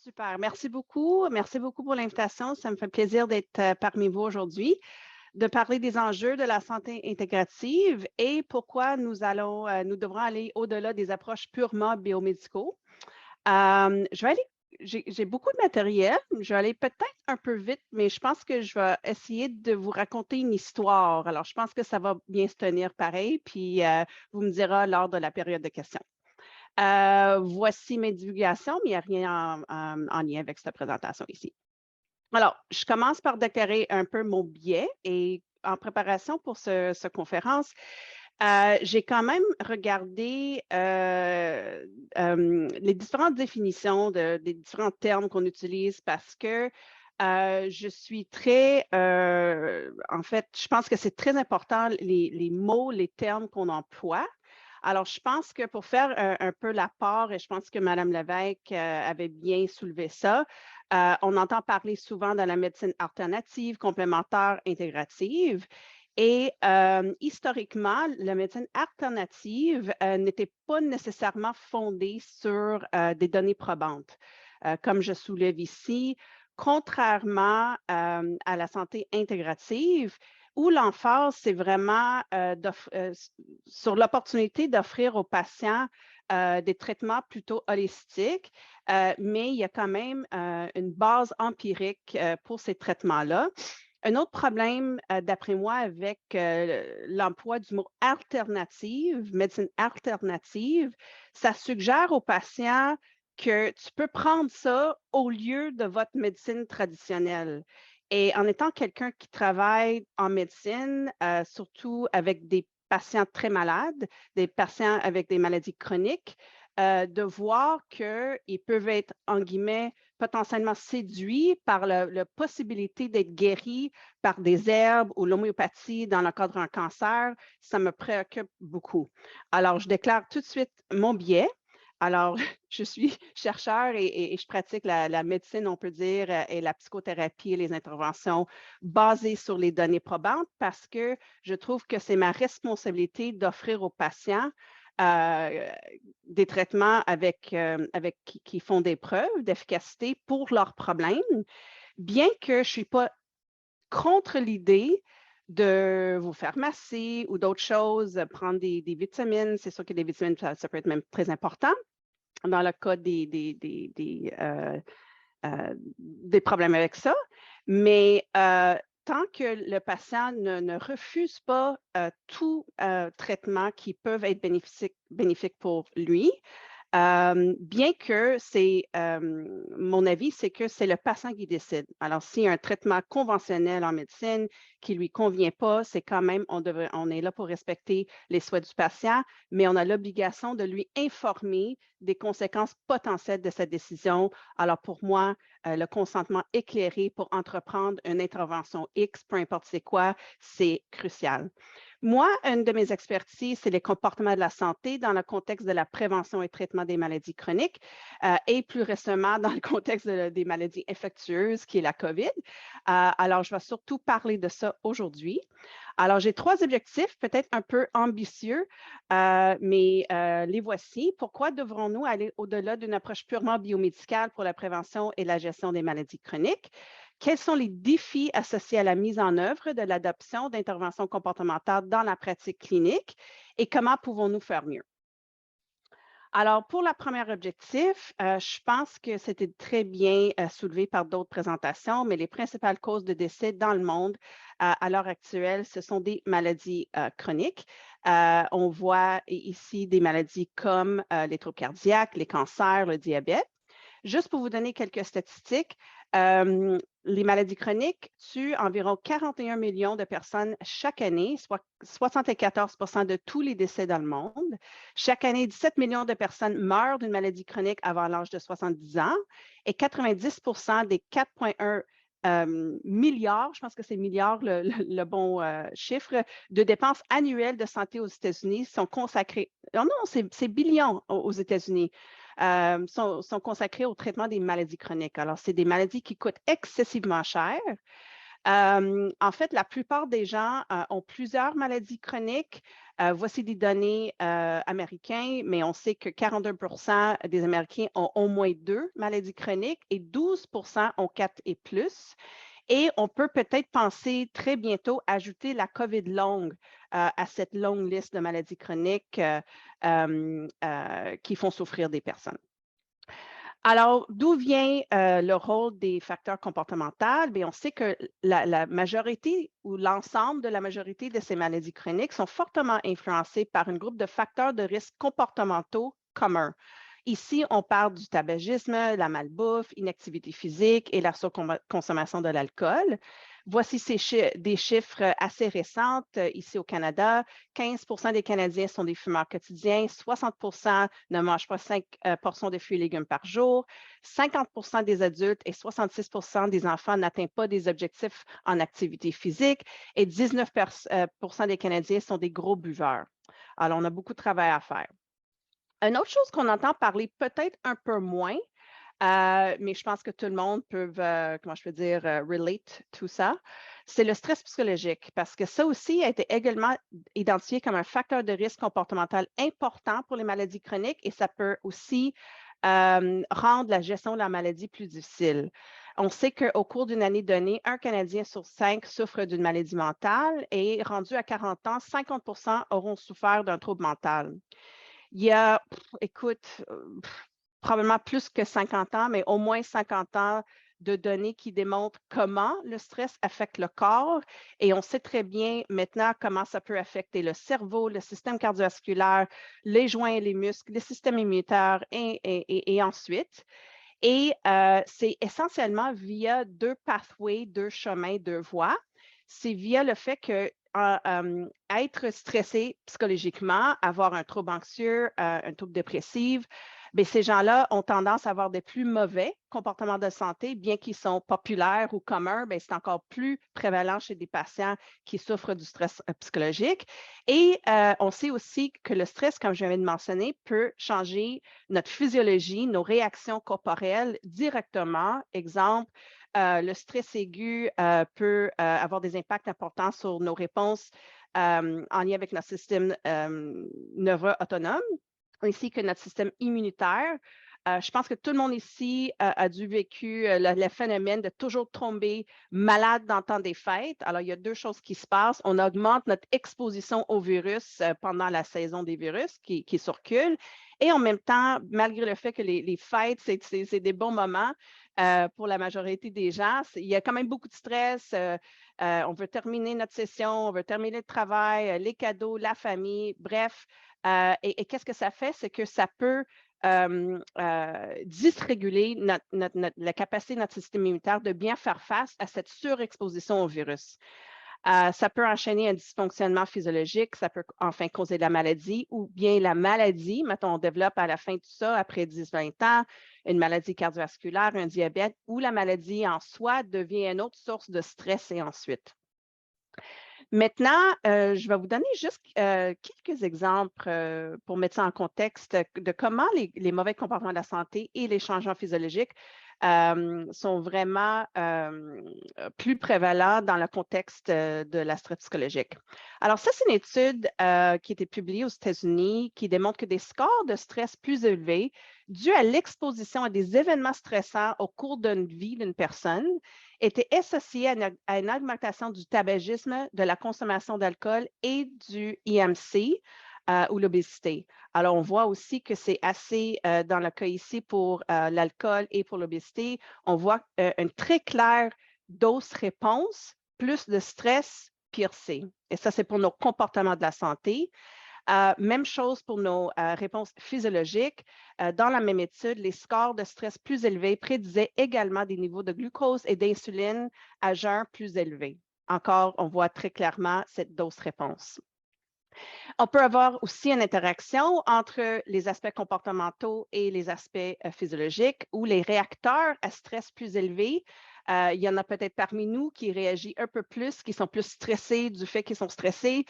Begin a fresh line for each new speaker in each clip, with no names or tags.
Super. Merci beaucoup. Merci beaucoup pour l'invitation. Ça me fait plaisir d'être parmi vous aujourd'hui, de parler des enjeux de la santé intégrative et pourquoi nous devrons aller au-delà des approches purement biomédicaux. Je vais aller, j'ai beaucoup de matériel. Je vais aller peut-être un peu vite, mais je pense que je vais essayer de vous raconter une histoire. Alors, je pense que ça va bien se tenir pareil, puis vous me direz lors de la période de questions. Voici mes divulgations, mais il n'y a rien en lien avec cette présentation ici. Alors, je commence par déclarer un peu mon biais et en préparation pour cette conférence, j'ai quand même regardé les différentes définitions des différents termes qu'on utilise parce que je suis en fait, je pense que c'est très important les mots, les termes qu'on emploie. Alors, je pense que pour faire un peu l'apport, et je pense que Mme Lévesque avait bien soulevé ça, on entend parler souvent de la médecine alternative, complémentaire, intégrative. Et historiquement, la médecine alternative n'était pas nécessairement fondée sur des données probantes. Comme je soulève ici, contrairement à la santé intégrative, où l'emphase, c'est vraiment sur l'opportunité d'offrir aux patients des traitements plutôt holistiques, mais il y a quand même une base empirique pour ces traitements-là. Un autre problème, d'après moi, avec l'emploi du mot alternative, médecine alternative, ça suggère aux patients que tu peux prendre ça au lieu de votre médecine traditionnelle. Et en étant quelqu'un qui travaille en médecine, surtout avec des patients très malades, des patients avec des maladies chroniques, de voir qu'ils peuvent être, en guillemets, potentiellement séduits par la possibilité d'être guéris par des herbes ou l'homéopathie dans le cadre d'un cancer, ça me préoccupe beaucoup. Alors, je déclare tout de suite mon biais. Alors, je suis chercheur et je pratique la médecine, on peut dire, et la psychothérapie et les interventions basées sur les données probantes parce que je trouve que c'est ma responsabilité d'offrir aux patients euh, des traitements qui font des preuves d'efficacité pour leurs problèmes, bien que je ne suis pas contre l'idée de vous faire masser ou d'autres choses, prendre des vitamines. C'est sûr que les vitamines, ça peut être même très important dans le cas des problèmes avec ça. Mais tant que le patient ne refuse pas tout traitement qui peut être bénéfique pour lui, bien que mon avis, c'est que c'est le patient qui décide. Alors, s'il y a un traitement conventionnel en médecine qui ne lui convient pas, c'est quand même, on est là pour respecter les souhaits du patient, mais on a l'obligation de lui informer des conséquences potentielles de cette décision. Alors, pour moi, le consentement éclairé pour entreprendre une intervention X, peu importe c'est quoi, c'est crucial. Moi, une de mes expertises, c'est les comportements de la santé dans le contexte de la prévention et traitement des maladies chroniques et plus récemment dans le contexte des maladies infectieuses qui est la COVID. Alors, je vais surtout parler de ça aujourd'hui. Alors, j'ai trois objectifs, peut-être un peu ambitieux, mais les voici. Pourquoi devrons-nous aller au-delà d'une approche purement biomédicale pour la prévention et la gestion des maladies chroniques? Quels sont les défis associés à la mise en œuvre de l'adoption d'interventions comportementales dans la pratique clinique et comment pouvons-nous faire mieux? Alors, pour le premier objectif, je pense que c'était très bien soulevé par d'autres présentations, mais les principales causes de décès dans le monde à l'heure actuelle, ce sont des maladies chroniques. On voit ici des maladies comme les troubles cardiaques, les cancers, le diabète. Juste pour vous donner quelques statistiques, les maladies chroniques tuent environ 41 millions de personnes chaque année, soit 74 de tous les décès dans le monde. Chaque année, 17 millions de personnes meurent d'une maladie chronique avant l'âge de 70 ans et 90 des 4,1 milliards, je pense que c'est milliard le bon chiffre, de dépenses annuelles de santé aux États-Unis sont consacrées, non, c'est billions aux États-Unis, sont consacrés au traitement des maladies chroniques. Alors, c'est des maladies qui coûtent excessivement cher. En fait, la plupart des gens ont plusieurs maladies chroniques. Voici des données américaines, mais on sait que 42 des Américains ont au moins 2 maladies chroniques et 12 ont 4 et plus. Et on peut peut-être penser très bientôt ajouter la COVID longue à cette longue liste de maladies chroniques qui font souffrir des personnes. Alors, d'où vient le rôle des facteurs comportementaux? Bien, on sait que la majorité ou l'ensemble de la majorité de ces maladies chroniques sont fortement influencées par un groupe de facteurs de risque comportementaux communs. Ici, on parle du tabagisme, la malbouffe, inactivité physique et la surconsommation de l'alcool. Voici des chiffres assez récents ici au Canada. 15 des Canadiens sont des fumeurs quotidiens, 60 ne mangent pas 5 portions de fruits et légumes par jour, 50 des adultes et 66 des enfants n'atteignent pas des objectifs en activité physique et 19 des Canadiens sont des gros buveurs. Alors, on a beaucoup de travail à faire. Une autre chose qu'on entend parler peut-être un peu moins, mais je pense que tout le monde peut, comment je peux dire, relate tout ça, c'est le stress psychologique, parce que ça aussi a été également identifié comme un facteur de risque comportemental important pour les maladies chroniques et ça peut aussi rendre la gestion de la maladie plus difficile. On sait qu'au cours d'une année donnée, un Canadien sur 5 souffre d'une maladie mentale et rendu à 40 ans, 50 auront souffert d'un trouble mental. Il y a, écoute, probablement plus que 50 ans, mais au moins 50 ans de données qui démontrent comment le stress affecte le corps. Et on sait très bien maintenant comment ça peut affecter le cerveau, le système cardiovasculaire, les joints et les muscles, le système immunitaire et ensuite. Et c'est essentiellement via 2 pathways, 2 chemins, 2 voies. C'est via le fait que être stressé psychologiquement, avoir un trouble anxieux, un trouble dépressif, bien, ces gens-là ont tendance à avoir des plus mauvais comportements de santé, bien qu'ils sont populaires ou communs, bien, c'est encore plus prévalent chez des patients qui souffrent du stress psychologique. Et on sait aussi que le stress, comme je viens de mentionner, peut changer notre physiologie, nos réactions corporelles directement. Exemple, le stress aigu peut avoir des impacts importants sur nos réponses en lien avec notre système nerveux autonome, ainsi que notre système immunitaire. Je pense que tout le monde ici a dû vécu le phénomène de toujours tomber malade dans le temps des fêtes. Alors, il y a 2 choses qui se passent. On augmente notre exposition au virus pendant la saison des virus qui circulent. Et en même temps, malgré le fait que les fêtes, c'est des bons moments pour la majorité des gens, il y a quand même beaucoup de stress. On veut terminer notre session, on veut terminer le travail, les cadeaux, la famille, bref. Et qu'est-ce que ça fait? C'est que ça peut dysréguler la capacité de notre système immunitaire de bien faire face à cette surexposition au virus. Ça peut enchaîner un dysfonctionnement physiologique, ça peut enfin causer de la maladie ou bien la maladie, mettons, on développe à la fin de tout ça, après 10-20 ans, une maladie cardiovasculaire, un diabète ou la maladie en soi devient une autre source de stress et ensuite. Maintenant, je vais vous donner juste quelques exemples pour mettre ça en contexte de comment les mauvais comportements de la santé et les changements physiologiques sont vraiment plus prévalents dans le contexte de la stress psychologique. Alors, ça, c'est une étude qui a été publiée aux États-Unis qui démontre que des scores de stress plus élevés dus à l'exposition à des événements stressants au cours d'une vie d'une personne étaient associés à une augmentation du tabagisme, de la consommation d'alcool et du IMC ou l'obésité. Alors, on voit aussi que c'est assez, dans le cas ici, pour l'alcool et pour l'obésité, on voit une très claire dose-réponse, plus de stress, pire c'est. Et ça, c'est pour nos comportements de la santé. Même chose pour nos réponses physiologiques. Dans la même étude, les scores de stress plus élevés prédisaient également des niveaux de glucose et d'insuline à jeun plus élevés. Encore, on voit très clairement cette dose-réponse. On peut avoir aussi une interaction entre les aspects comportementaux et les aspects physiologiques ou les réacteurs à stress plus élevés. Il y en a peut-être parmi nous qui réagissent un peu plus, qui sont plus stressés du fait qu'ils sont stressés,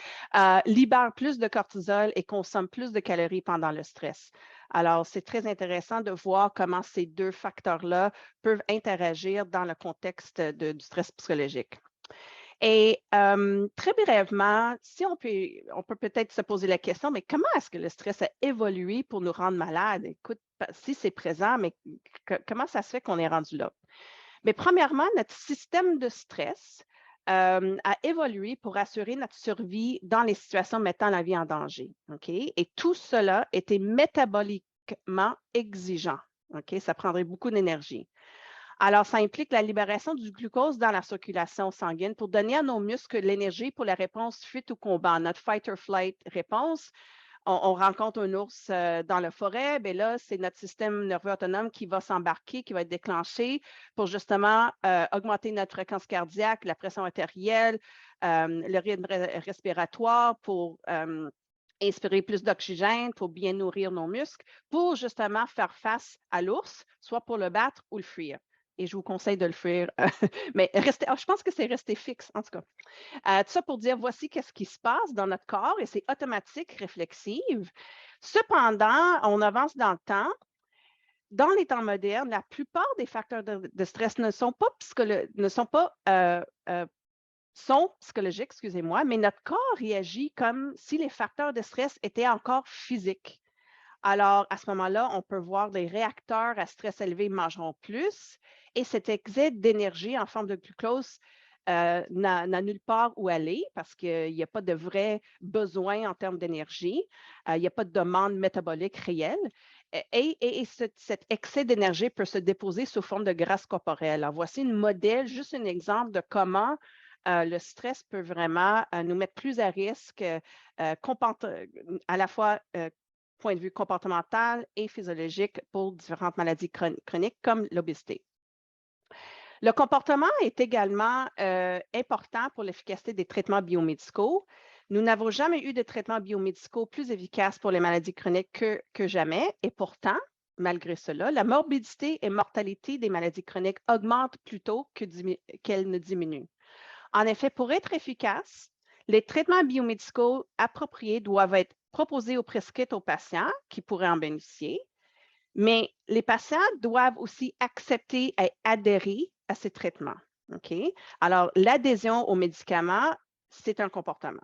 libèrent plus de cortisol et consomment plus de calories pendant le stress. Alors, c'est très intéressant de voir comment ces 2 facteurs-là peuvent interagir dans le contexte du stress psychologique. Et très brièvement, si on peut peut-être se poser la question, mais comment est-ce que le stress a évolué pour nous rendre malades? Écoute, si c'est présent, mais comment ça se fait qu'on est rendu là? Mais premièrement, notre système de stress a évolué pour assurer notre survie dans les situations mettant la vie en danger. OK? Et tout cela était métaboliquement exigeant. OK? Ça prendrait beaucoup d'énergie. Alors, ça implique la libération du glucose dans la circulation sanguine pour donner à nos muscles l'énergie pour la réponse fuite ou combat. Notre fight or flight réponse, on rencontre un ours dans la forêt, bien là, c'est notre système nerveux autonome qui va s'embarquer, qui va être déclenché pour justement augmenter notre fréquence cardiaque, la pression artérielle, le rythme respiratoire pour inspirer plus d'oxygène, pour bien nourrir nos muscles, pour justement faire face à l'ours, soit pour le battre ou le fuir. Et je vous conseille de le fuir, mais je pense que c'est rester fixe, en tout cas. Tout ça pour dire, voici qu'est-ce qui se passe dans notre corps et c'est automatique, réflexive. Cependant, on avance dans le temps. Dans les temps modernes, la plupart des facteurs de stress ne sont pas, sont psychologiques, excusez-moi, mais notre corps réagit comme si les facteurs de stress étaient encore physiques. Alors, à ce moment-là, on peut voir des réacteurs à stress élevé mangeront plus et cet excès d'énergie en forme de glucose n'a nulle part où aller parce qu'il n'y a pas de vrai besoin en termes d'énergie. Il n'y a pas de demande métabolique réelle. Cet excès d'énergie peut se déposer sous forme de graisse corporelle. Alors, voici un modèle, juste un exemple de comment le stress peut vraiment nous mettre plus à risque à la fois point de vue comportemental et physiologique pour différentes maladies chroniques comme l'obésité. Le comportement est également important pour l'efficacité des traitements biomédicaux. Nous n'avons jamais eu de traitements biomédicaux plus efficaces pour les maladies chroniques que jamais. Et pourtant, malgré cela, la morbidité et mortalité des maladies chroniques augmentent plutôt qu'elles ne diminuent. En effet, pour être efficaces, les traitements biomédicaux appropriés doivent être proposés ou prescrits aux patients qui pourraient en bénéficier, mais les patients doivent aussi accepter et adhérer à ces traitements. OK? Alors, l'adhésion aux médicaments, c'est un comportement.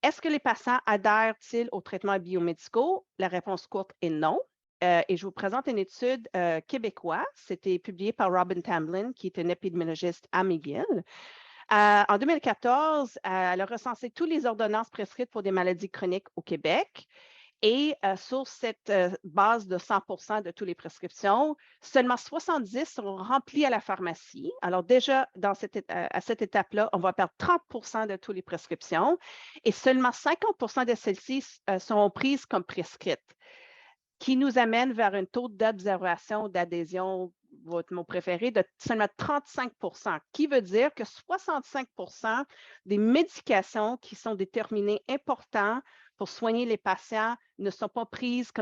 Est-ce que les patients adhèrent-ils aux traitements biomédicaux? La réponse courte est non. Et je vous présente une étude québécoise. C'était publié par Robin Tamblyn, qui est un épidémiologiste à McGill. En 2014, elle a recensé toutes les ordonnances prescrites pour des maladies chroniques au Québec. Et sur cette base de 100 de toutes les prescriptions, seulement 70 sont remplies à la pharmacie. Alors déjà, à cette étape-là, on va perdre 30 de toutes les prescriptions et seulement 50 de celles-ci sont prises comme prescrites, qui nous amène vers un taux d'observation, d'adhésion, votre mot préféré, de seulement 35 qui veut dire que 65 des médications qui sont déterminées importantes pour soigner les patients ne sont pas prises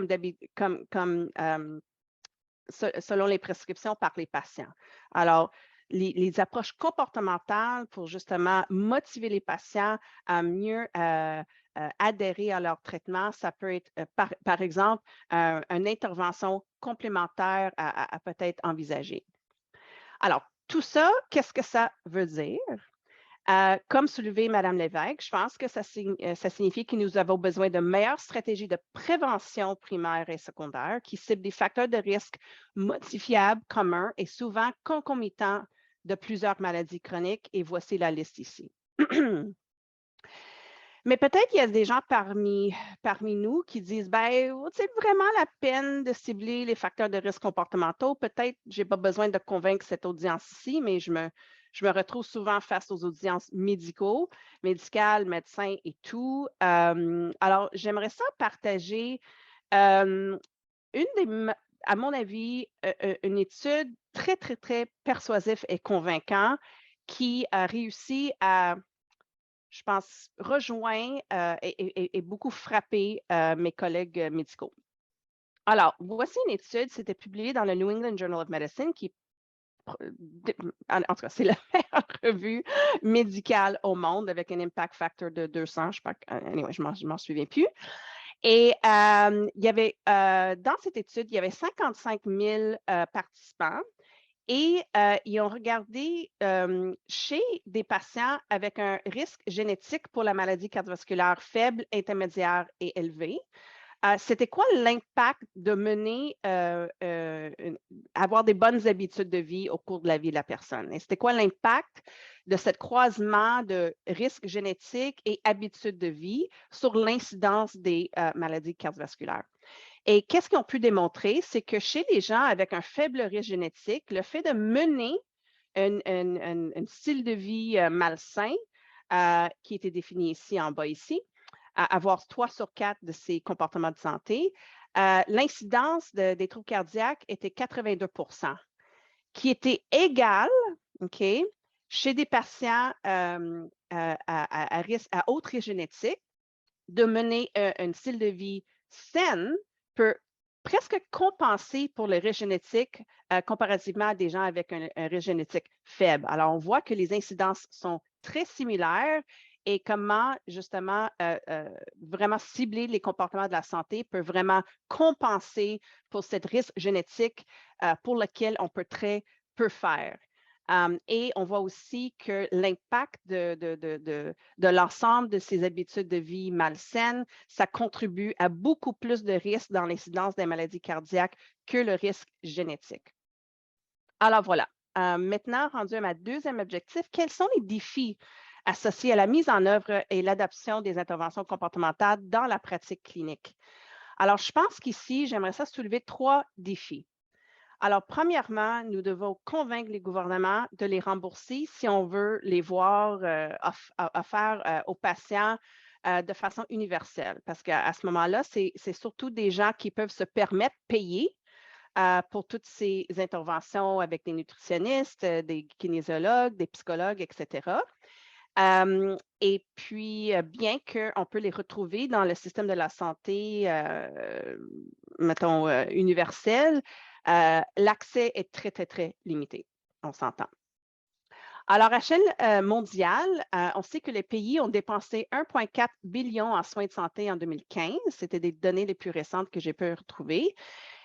selon les prescriptions par les patients. Alors, les approches comportementales pour justement motiver les patients à mieux adhérer à leur traitement, ça peut être, par exemple, une intervention complémentaire à peut-être envisager. Alors, tout ça, qu'est-ce que ça veut dire? Comme soulevé Mme Lévesque, je pense que ça signifie que nous avons besoin de meilleures stratégies de prévention primaire et secondaire qui ciblent des facteurs de risque modifiables communs et souvent concomitants de plusieurs maladies chroniques. Et voici la liste ici. Mais peut-être qu'il y a des gens parmi nous qui disent, ben, c'est vraiment la peine de cibler les facteurs de risque comportementaux. Peut-être que je n'ai pas besoin de convaincre cette audience ici, mais je me retrouve souvent face aux audiences médicales, médecins et tout. Alors, j'aimerais ça partager à mon avis, une étude très, très, très persuasive et convaincante qui a réussi à, je pense, rejoint et beaucoup frappé mes collègues médicaux. Alors, voici une étude, c'était publié dans le New England Journal of Medicine, qui en tout cas, c'est la meilleure revue médicale au monde avec un impact factor de 200, je ne m'en souviens plus. Et il y avait, dans cette étude, il y avait 55 000 participants Et ils ont regardé chez des patients avec un risque génétique pour la maladie cardiovasculaire faible, intermédiaire et élevé. C'était quoi l'impact de avoir des bonnes habitudes de vie au cours de la vie de la personne? Et c'était quoi l'impact de ce croisement de risque génétique et habitudes de vie sur l'incidence des maladies cardiovasculaires? Et qu'est-ce qu'ils ont pu démontrer? C'est que chez les gens avec un faible risque génétique, le fait de mener un style de vie malsain, qui était défini ici en bas ici, avoir 3 sur 4 de ces comportements de santé, l'incidence des troubles cardiaques était 82 qui était égale, OK, chez des patients à haute risque génétique, de mener un style de vie sain peut presque compenser pour le risque génétique comparativement à des gens avec un risque génétique faible. Alors, on voit que les incidences sont très similaires et comment, justement, vraiment cibler les comportements de la santé peut vraiment compenser pour ce risque génétique pour lequel on peut très peu faire. Et on voit aussi que l'impact de l'ensemble de ces habitudes de vie malsaines, ça contribue à beaucoup plus de risques dans l'incidence des maladies cardiaques que le risque génétique. Alors voilà, maintenant rendu à ma deuxième objectif, quels sont les défis associés à la mise en œuvre et l'adoption des interventions comportementales dans la pratique clinique? Alors, je pense qu'ici, j'aimerais ça soulever 3 défis. Alors, premièrement, nous devons convaincre les gouvernements de les rembourser si on veut les voir offerts aux patients de façon universelle. Parce qu'à ce moment-là, c'est surtout des gens qui peuvent se permettre de payer pour toutes ces interventions avec des nutritionnistes, des kinésiologues, des psychologues, etc. Et puis, bien qu'on peut les retrouver dans le système de la santé, mettons, universel, l'accès est très, très, très limité. On s'entend. Alors, à échelle mondiale, on sait que les pays ont dépensé 1,4 billion en soins de santé en 2015. C'était des données les plus récentes que j'ai pu retrouver.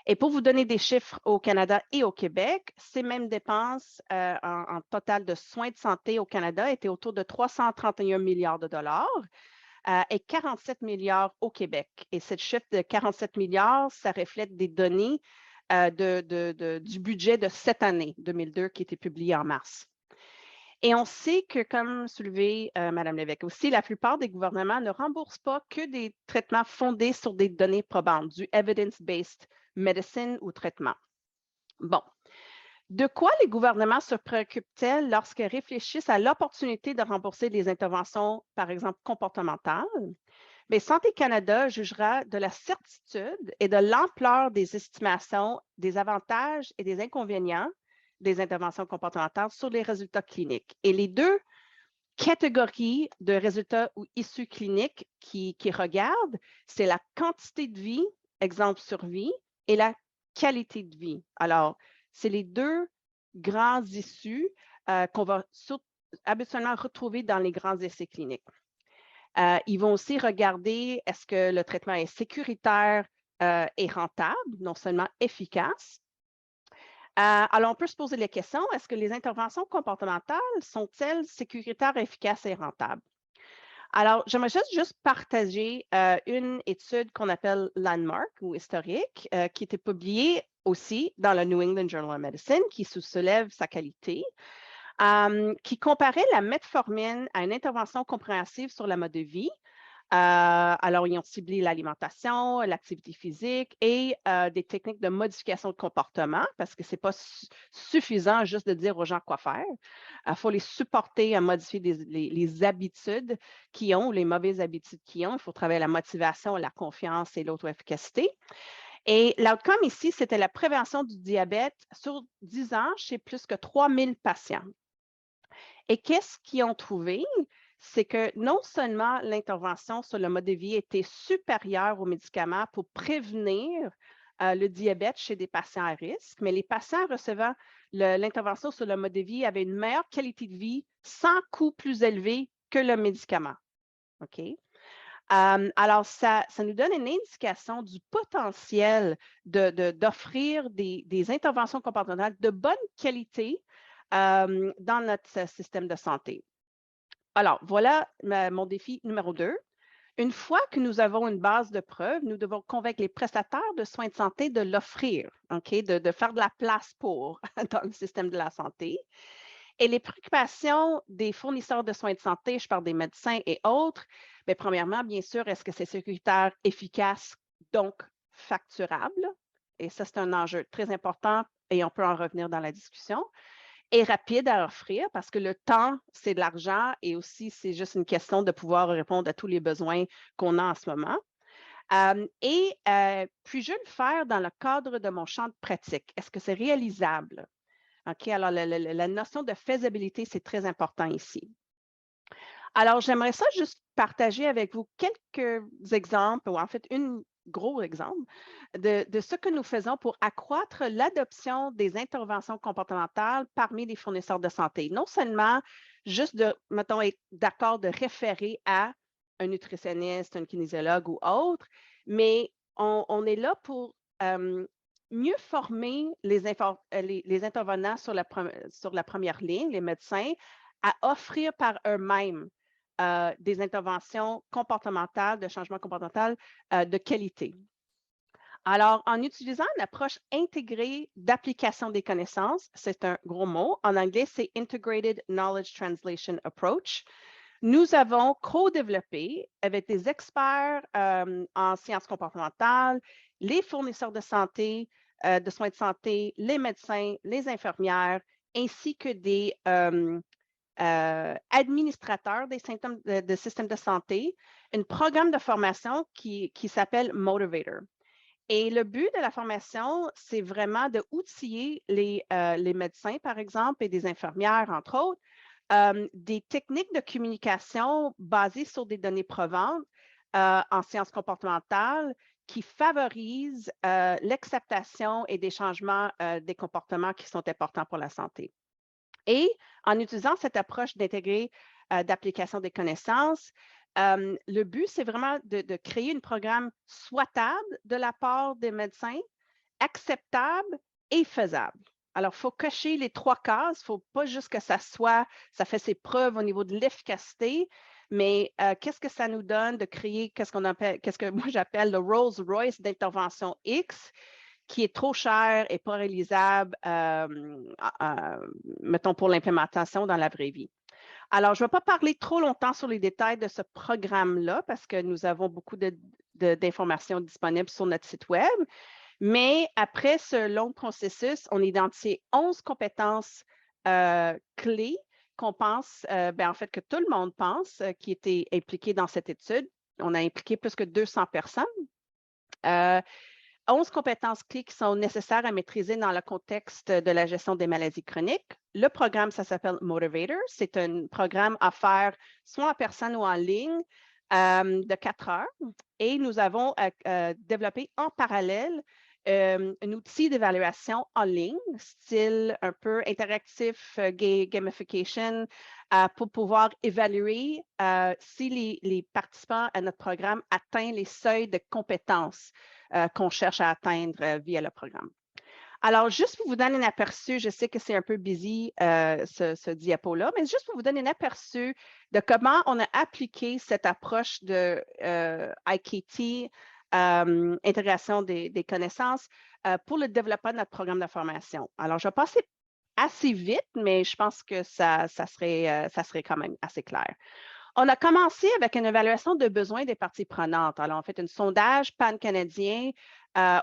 Et pour vous donner des chiffres au Canada et au Québec, ces mêmes dépenses en total de soins de santé au Canada étaient autour de 331 milliards de dollars et 47 milliards au Québec. Et ce chiffre de 47 milliards, ça reflète des données du budget de cette année, 2002, qui était publié en mars. Et on sait que, comme soulevé Mme Lévesque aussi, la plupart des gouvernements ne remboursent pas que des traitements fondés sur des données probantes, du evidence-based medicine ou traitement. Bon, de quoi les gouvernements se préoccupent-ils lorsqu'ils réfléchissent à l'opportunité de rembourser des interventions, par exemple, comportementales? Bien, Santé Canada jugera de la certitude et de l'ampleur des estimations, des avantages et des inconvénients des interventions comportementales sur les résultats cliniques. Et les 2 catégories de résultats ou issues cliniques qui regardent, c'est la quantité de vie, exemple survie, et la qualité de vie. Alors, c'est les 2 grands issues qu'on va habituellement retrouver dans les grands essais cliniques. Ils vont aussi regarder est-ce que le traitement est sécuritaire et rentable, non seulement efficace. Alors, on peut se poser la question, est-ce que les interventions comportementales sont-elles sécuritaires, efficaces et rentables? Alors, j'aimerais juste partager une étude qu'on appelle Landmark ou historique, qui était publiée aussi dans le New England Journal of Medicine, qui soulève sa qualité, qui comparait la metformine à une intervention compréhensive sur le mode de vie. Alors, ils ont ciblé l'alimentation, l'activité physique et des techniques de modification de comportement parce que ce n'est pas suffisant juste de dire aux gens quoi faire. Il faut les supporter à modifier les habitudes qu'ils ont, les mauvaises habitudes qu'ils ont. Il faut travailler la motivation, la confiance et l'auto-efficacité. Et l'outcome ici, c'était la prévention du diabète sur 10 ans chez plus que 3000 patients. Et qu'est-ce qu'ils ont trouvé? C'est que non seulement l'intervention sur le mode de vie était supérieure aux médicaments pour prévenir le diabète chez des patients à risque, mais les patients recevant l'intervention sur le mode de vie avaient une meilleure qualité de vie sans coût plus élevé que le médicament. OK? Alors, ça nous donne une indication du potentiel d'offrir des interventions comportementales de bonne qualité dans notre système de santé. Alors, voilà mon défi numéro 2. Une fois que nous avons une base de preuves, nous devons convaincre les prestataires de soins de santé de l'offrir, de faire de la place pour dans le système de la santé. Et les préoccupations des fournisseurs de soins de santé, je parle des médecins et autres, bien, premièrement, bien sûr, est-ce que c'est sécuritaire, efficace, donc facturable? Et ça, c'est un enjeu très important et on peut en revenir dans la discussion. Et rapide à offrir parce que le temps, c'est de l'argent et aussi, c'est juste une question de pouvoir répondre à tous les besoins qu'on a en ce moment. Puis-je le faire dans le cadre de mon champ de pratique? Est-ce que c'est réalisable? OK, alors la notion de faisabilité, c'est très important ici. Alors, j'aimerais ça juste partager avec vous quelques exemples, ou en fait, un gros exemple de ce que nous faisons pour accroître l'adoption des interventions comportementales parmi les fournisseurs de santé. Non seulement juste de, mettons, être d'accord de référer à un nutritionniste, un kinésiologue ou autre, mais on est là pour mieux former les intervenants sur la première ligne, les médecins, à offrir par eux-mêmes des interventions comportementales, de changement comportemental de qualité. Alors, en utilisant une approche intégrée d'application des connaissances, c'est un gros mot. En anglais, c'est Integrated Knowledge Translation Approach. Nous avons co-développé avec des experts en sciences comportementales, les fournisseurs de santé, de soins de santé, les médecins, les infirmières, ainsi que des administrateurs des symptômes de système de santé, un programme de formation qui s'appelle Motivator. Et le but de la formation, c'est vraiment d'outiller les médecins, par exemple, et des infirmières, entre autres, des techniques de communication basées sur des données probantes en sciences comportementales qui favorisent l'acceptation et des changements des comportements qui sont importants pour la santé. Et en utilisant cette approche d'intégrer d'application des connaissances, le but, c'est vraiment de créer un programme souhaitable de la part des médecins, acceptable et faisable. Alors, il faut cocher les 3 cases. Il ne faut pas juste que ça fait ses preuves au niveau de l'efficacité, mais qu'est-ce que ça nous donne de créer qu'est-ce que moi j'appelle le Rolls-Royce d'intervention X, qui est trop cher et pas réalisable, mettons, pour l'implémentation dans la vraie vie. Alors, je ne vais pas parler trop longtemps sur les détails de ce programme-là parce que nous avons beaucoup d'informations disponibles sur notre site Web. Mais après ce long processus, on a identifié 11 compétences clés qu'on pense, en fait, que tout le monde pense qui étaient impliquées dans cette étude. On a impliqué plus que 200 personnes. 11 compétences clés qui sont nécessaires à maîtriser dans le contexte de la gestion des maladies chroniques. Le programme, ça s'appelle Motivator. C'est un programme à faire soit en personne ou en ligne de 4 heures. Et nous avons développé en parallèle un outil d'évaluation en ligne, style un peu interactif, gamification, pour pouvoir évaluer si les participants à notre programme atteignent les seuils de compétences qu'on cherche à atteindre via le programme. Alors, juste pour vous donner un aperçu, je sais que c'est un peu busy ce diapo-là, mais juste pour vous donner un aperçu de comment on a appliqué cette approche de IKT, intégration des connaissances, pour le développement de notre programme de formation. Alors, je vais passer assez vite, mais je pense que ça serait quand même assez clair. On a commencé avec une évaluation de besoins des parties prenantes. Alors, on fait un sondage pan-canadien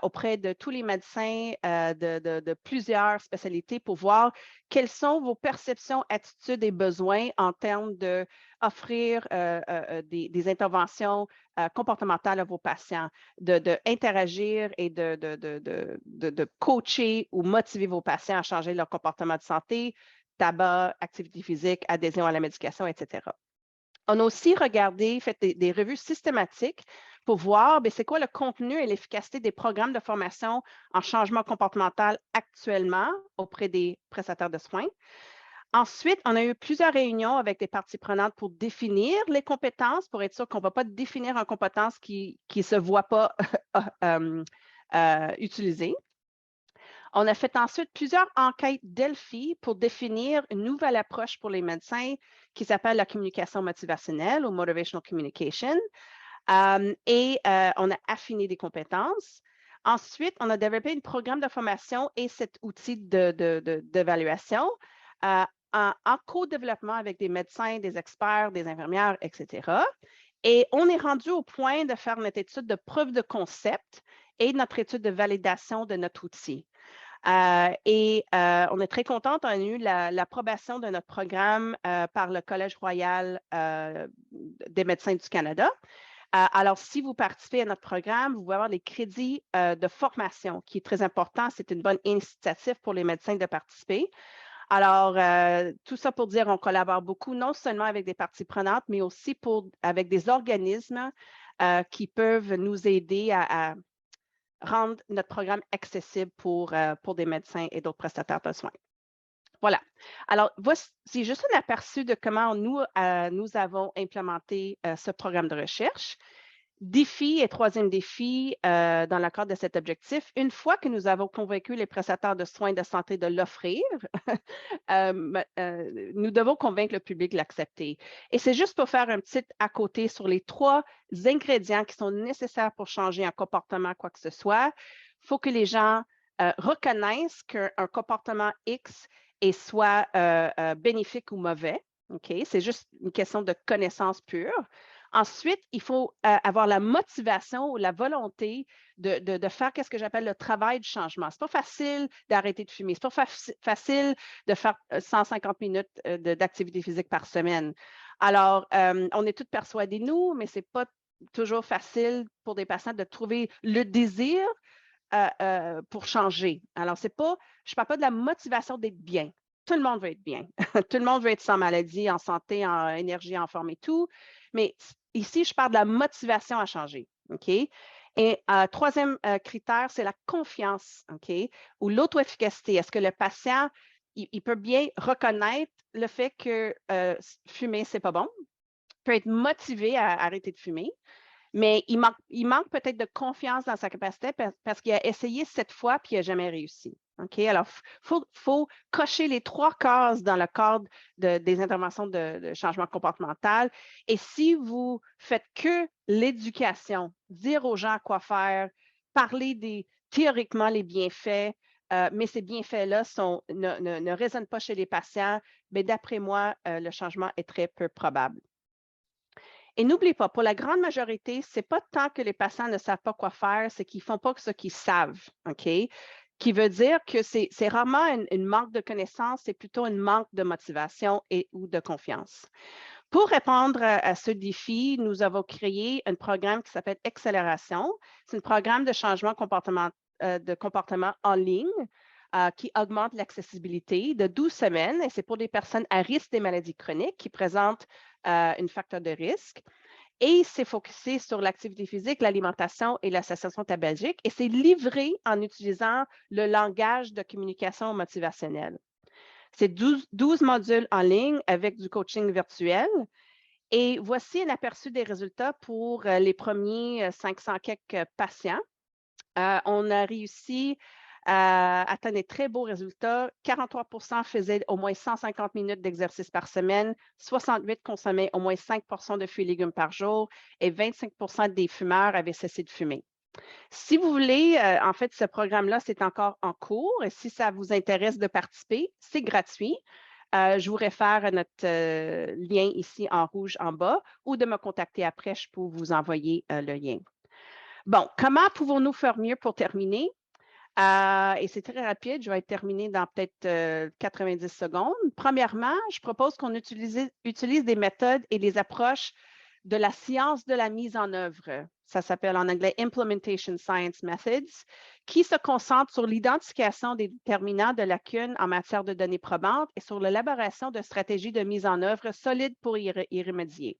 auprès de tous les médecins de plusieurs spécialités pour voir quelles sont vos perceptions, attitudes et besoins en termes d'offrir des interventions comportementales à vos patients, d'interagir et de coacher ou motiver vos patients à changer leur comportement de santé, tabac, activité physique, adhésion à la médication, etc. On a aussi fait des revues systématiques pour voir c'est quoi le contenu et l'efficacité des programmes de formation en changement comportemental actuellement auprès des prestataires de soins. Ensuite, on a eu plusieurs réunions avec des parties prenantes pour définir les compétences, pour être sûr qu'on ne va pas définir une compétence qui ne se voit pas utilisée. On a fait ensuite plusieurs enquêtes Delphi pour définir une nouvelle approche pour les médecins qui s'appelle la communication motivationnelle ou Motivational Communication. On a affiné des compétences. Ensuite, on a développé un programme de formation et cet outil d'évaluation en co-développement avec des médecins, des experts, des infirmières, etc. Et on est rendu au point de faire notre étude de preuve de concept et notre étude de validation de notre outil. On est très contente, on a eu l'approbation de notre programme par le Collège royal des médecins du Canada. Alors, si vous participez à notre programme, vous pouvez avoir les crédits de formation, qui est très important. C'est une bonne initiative pour les médecins de participer. Alors, tout ça pour dire qu'on collabore beaucoup, non seulement avec des parties prenantes, mais aussi avec des organismes qui peuvent nous aider à rendre notre programme accessible pour des médecins et d'autres prestataires de soins. Voilà. Alors, voici juste un aperçu de comment nous avons implémenté ce programme de recherche. Défi et troisième défi dans le cadre de cet objectif, une fois que nous avons convaincu les prestataires de soins de santé de l'offrir, nous devons convaincre le public de l'accepter. Et c'est juste pour faire un petit à côté sur les 3 ingrédients qui sont nécessaires pour changer un comportement, quoi que ce soit. Il faut que les gens reconnaissent qu'un comportement X est soit bénéfique ou mauvais. Okay? C'est juste une question de connaissance pure. Ensuite, il faut avoir la motivation ou la volonté de faire ce que j'appelle le travail du changement. Ce n'est pas facile d'arrêter de fumer. Ce n'est pas facile de faire 150 minutes d'activité physique par semaine. Alors, on est tous persuadés, nous, mais ce n'est pas toujours facile pour des patients de trouver le désir pour changer. Alors, je ne parle pas de la motivation d'être bien. Tout le monde veut être bien. Tout le monde veut être sans maladie, en santé, en énergie, en forme et tout. Mais ici, je parle de la motivation à changer. OK? Et troisième critère, c'est la confiance, OK? Ou l'auto-efficacité. Est-ce que le patient, il peut bien reconnaître le fait que fumer, ce n'est pas bon? Il peut être motivé à arrêter de fumer. Mais il manque peut-être de confiance dans sa capacité parce qu'il a essayé 7 fois puis il n'a jamais réussi. OK? Alors, il faut cocher les 3 cases dans le cadre des interventions de changement comportemental. Et si vous faites que l'éducation, dire aux gens quoi faire, parler théoriquement les bienfaits, mais ces bienfaits-là ne résonnent pas chez les patients, mais d'après moi, le changement est très peu probable. Et n'oubliez pas, pour la grande majorité, ce n'est pas tant que les patients ne savent pas quoi faire, c'est qu'ils ne font pas ce qu'ils savent, OK? Qui veut dire que c'est rarement une manque de connaissances, c'est plutôt une manque de motivation ou de confiance. Pour répondre à ce défi, nous avons créé un programme qui s'appelle Accélération. C'est un programme de changement de comportement en ligne qui augmente l'accessibilité de 12 semaines et c'est pour des personnes à risque des maladies chroniques qui présentent un facteur de risque. Et c'est focusé sur l'activité physique, l'alimentation et la cessation tabagique et c'est livré en utilisant le langage de communication motivationnelle. C'est 12 modules en ligne avec du coaching virtuel. Et voici un aperçu des résultats pour les premiers 500 quelques patients. On a réussi à atteindre des très beaux résultats. 43% faisaient au moins 150 minutes d'exercice par semaine, 68% consommaient au moins 5 portions de fruits et légumes par jour et 25% des fumeurs avaient cessé de fumer. Si vous voulez, en fait, ce programme-là, c'est encore en cours et si ça vous intéresse de participer, c'est gratuit. Je vous réfère à notre lien ici en rouge en bas ou de me contacter après, je peux vous envoyer le lien. Bon, comment pouvons-nous faire mieux pour terminer? Et c'est très rapide, je vais être terminée dans peut-être 90 secondes. Premièrement, je propose qu'on utilise des méthodes et des approches de la science de la mise en œuvre. Ça s'appelle en anglais Implementation Science Methods, qui se concentre sur l'identification des déterminants de lacunes en matière de données probantes et sur l'élaboration de stratégies de mise en œuvre solides pour y remédier.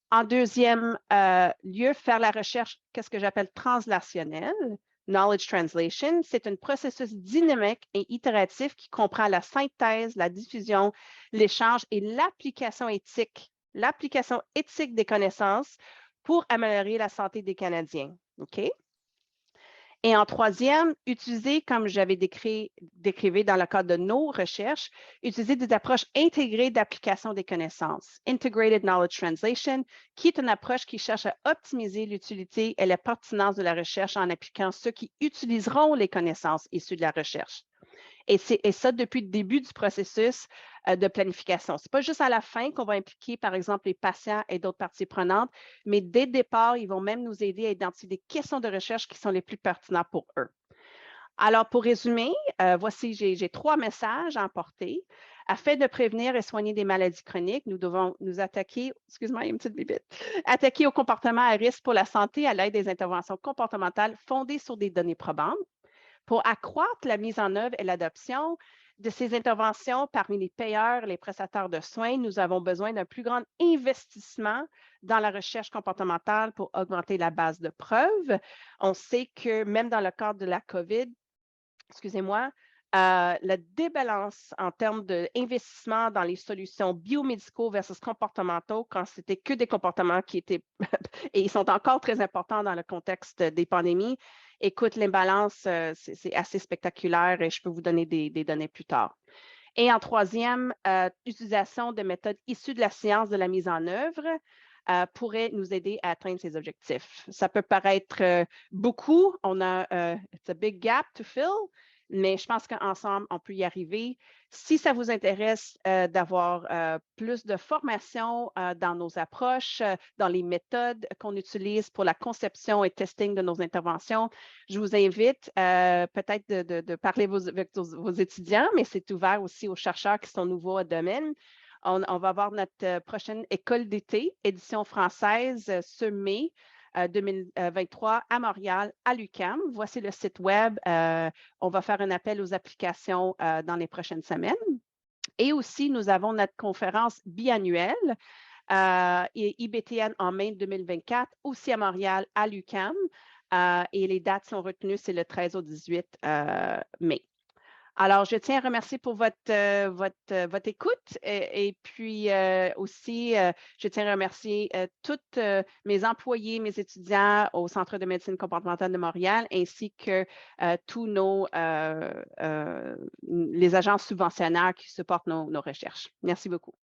En deuxième lieu, faire la recherche, qu'est-ce que j'appelle translationnelle, Knowledge Translation, c'est un processus dynamique et itératif qui comprend la synthèse, la diffusion, l'échange et l'application éthique des connaissances pour améliorer la santé des Canadiens. OK? Et en troisième, utiliser, comme j'avais décrivé dans le cadre de nos recherches, utiliser des approches intégrées d'application des connaissances, Integrated Knowledge Translation, qui est une approche qui cherche à optimiser l'utilité et la pertinence de la recherche en appliquant ceux qui utiliseront les connaissances issues de la recherche. Et ça depuis le début du processus de planification. Ce n'est pas juste à la fin qu'on va impliquer, par exemple, les patients et d'autres parties prenantes, mais dès le départ, ils vont même nous aider à identifier des questions de recherche qui sont les plus pertinentes pour eux. Alors, pour résumer, voici, j'ai 3 messages à emporter. Afin de prévenir et soigner des maladies chroniques, nous devons nous attaquer, excuse-moi, il y a une petite bibite, attaquer au comportement à risque pour la santé à l'aide des interventions comportementales fondées sur des données probantes. Pour accroître la mise en œuvre et l'adoption de ces interventions parmi les payeurs, les prestataires de soins, nous avons besoin d'un plus grand investissement dans la recherche comportementale pour augmenter la base de preuves. On sait que même dans le cadre de la COVID, excusez-moi, la débalance en termes d'investissement dans les solutions biomédicaux versus comportementaux, quand c'était que des comportements qui étaient, et ils sont encore très importants dans le contexte des pandémies. Écoute, l'imbalance, c'est assez spectaculaire et je peux vous donner des données plus tard. Et en troisième, utilisation de méthodes issues de la science de la mise en œuvre pourrait nous aider à atteindre ces objectifs. Ça peut paraître beaucoup, on a it's a big gap to fill, mais je pense qu'ensemble, on peut y arriver. Si ça vous intéresse d'avoir plus de formation dans nos approches, dans les méthodes qu'on utilise pour la conception et testing de nos interventions, je vous invite peut-être de parler avec vos étudiants, mais c'est ouvert aussi aux chercheurs qui sont nouveaux au domaine. On va avoir notre prochaine école d'été, édition française, ce mai 2023 à Montréal, à l'UQAM. Voici le site web. On va faire un appel aux applications dans les prochaines semaines. Et aussi, nous avons notre conférence biannuelle, IBTN en mai 2024, aussi à Montréal, à l'UQAM. Et les dates sont retenues, c'est le 13 au 18 mai. Alors, je tiens à remercier pour votre écoute et puis aussi, je tiens à remercier tous mes employés, mes étudiants au Centre de médecine comportementale de Montréal, ainsi que tous les agences subventionnaires qui supportent nos recherches. Merci beaucoup.